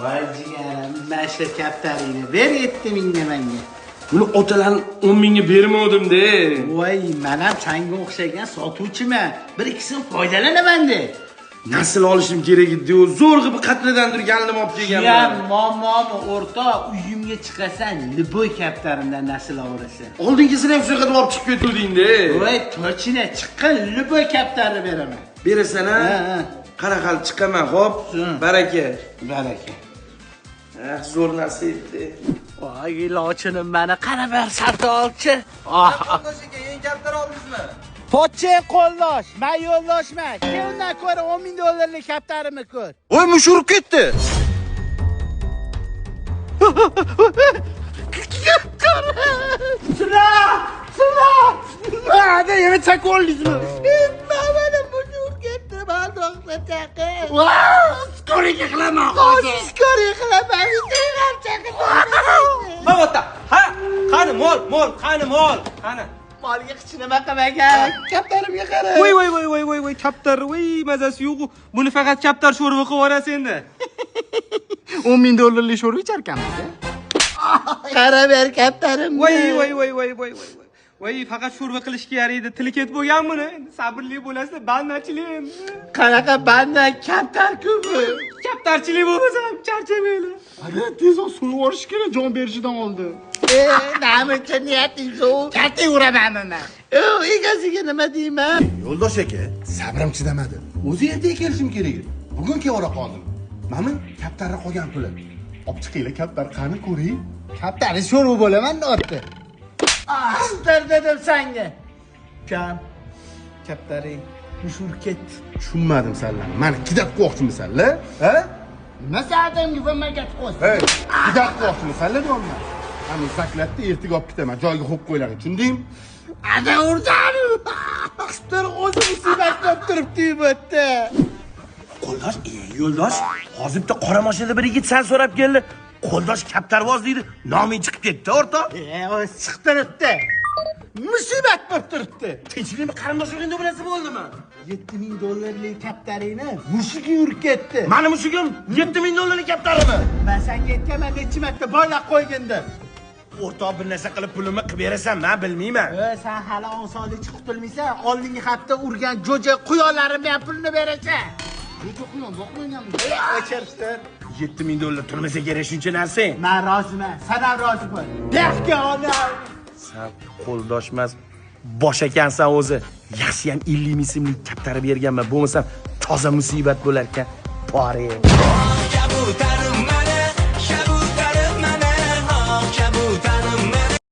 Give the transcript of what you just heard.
Voy jigarim, mashqa kaptaringni ber 7000 ga menga. Buni otalarning 10 mingga bermadim-da. Voy, men ham senga o'xshagan sotuvchiman. Bir ikkisini foydalanaman-da. Nasl olishim kerak edi. Zo'rg'i bir qatradan turganimni olib kelganman. Ya, muammomi o'rtoq, uyimga chiqasan, liboy kaptarimdan nasl olasan. Oldingisini ham shu yerga olib chiqib ketuvding-da. Voy, to'china chiqqan liboy kaptarni beraman. Berasan-a? Ha. Qara hali chiqaman, xo'p? Baraka. Baraka. Zo'r narsa edi. Voy, ilochinim meni qara ber sardolchi. Eng kaptar oldingizmi? Pochchen qo'ldosh, men yo'ldoshman. Sen undan ko'ra 10 ming dollarlik kaptarimni ko'r. Voy, mush urib ketdi. Sula! Hadi yana çakollizmi? Mana mush urib ketdi, baldoqda chaqi. Skoriga qilaman hozir. Skoriga qilaman. Ham chaqi. Bobota, ha? Qani mol, qani? Molga qichinaman qilmagan. Kaptarimga qara. Voy, kaptar, voy, mazasi yo'q. Buni faqat kaptar sho'rva qilib yuborasiz endi. 10 ming dollarlik sho'rva icharkanmiz. Qara ber kaptarim. Voy, faqat sho'rva qilishga yaraydi. Tili ketib bo'lgan buni. Endi sabrli bo'lasiz, bandachilik endi. Qanaqa banda kaptar ko'pi. Kaptarchilik bo'lmasa ham charchamaylar. Hadi tez ol suv yuborish kerak jon berishidan oldin. Nima niyating zo'r? Katta uramanmi men? Egasiga nima deyman? Yo'ldosh aka, sabrim chidamadi. O'zi ertaga kelishim kerak edi. Bugun kevora qoldim. Mana kaptarga qolgan puli. Olib chiqinglar kaptar qani ko'ring. Kaptari sho'rva bo'laman-da otdi. Astar dedim senga. Kam. Kaptaring mushur ketdi. Tushunmadim senlar. Meni kidatmoqchimisan-la? Ha? Nima sadamga bo'lmagan qo'y. Hey, kidatmoqchimisan-la deyapman. Ani saklatdi, ertaga olib ketaman. Joyiga qo'yib qo'ylaring, tushundingmi? Ada urdaru. Xistir o'zi musibat bo'lib turibdi bu yerda. Qo'ldosh, yo'ldosh, hozir bitta qora mashinada bir yigit san so'rab keldi. Qo'ldosh kaptarvoz deydi. Noming chiqib ketdi, o'rtoq. O'zi chiqtiribdi. Musibat bo'lib turibdi. Tinchlikmi qarindoshligingni bilasa bo'ldimi? 7000 dollarlik kaptaringni mushugi urib ketdi. Mani mushugim 7000 dollarlik kaptarimi? Men senga aytganman necha marta boylab qo'ygindim. O'rtoq bir narsa qilib pulimni qilib berasan, men bilmayman. Sen hali osonlikcha qutulmaysan. Oldingi hafta urgan jo'ja quyonlarim bilan pulni berasan. Jo'ja quyon boqmaganmiz. O'chirsin. 7000 dollar turmasa kerak shuncha narsa. Men roziman. Sen ham rozi bo'l. Yaxga onam. Sen qo'ldosh emas, bosh ekansan o'zi. Yaxshi ham 50 ming so'mlik kaptarib berganman. Bo'lmasam toza musibat bo'lar ekan. Bore.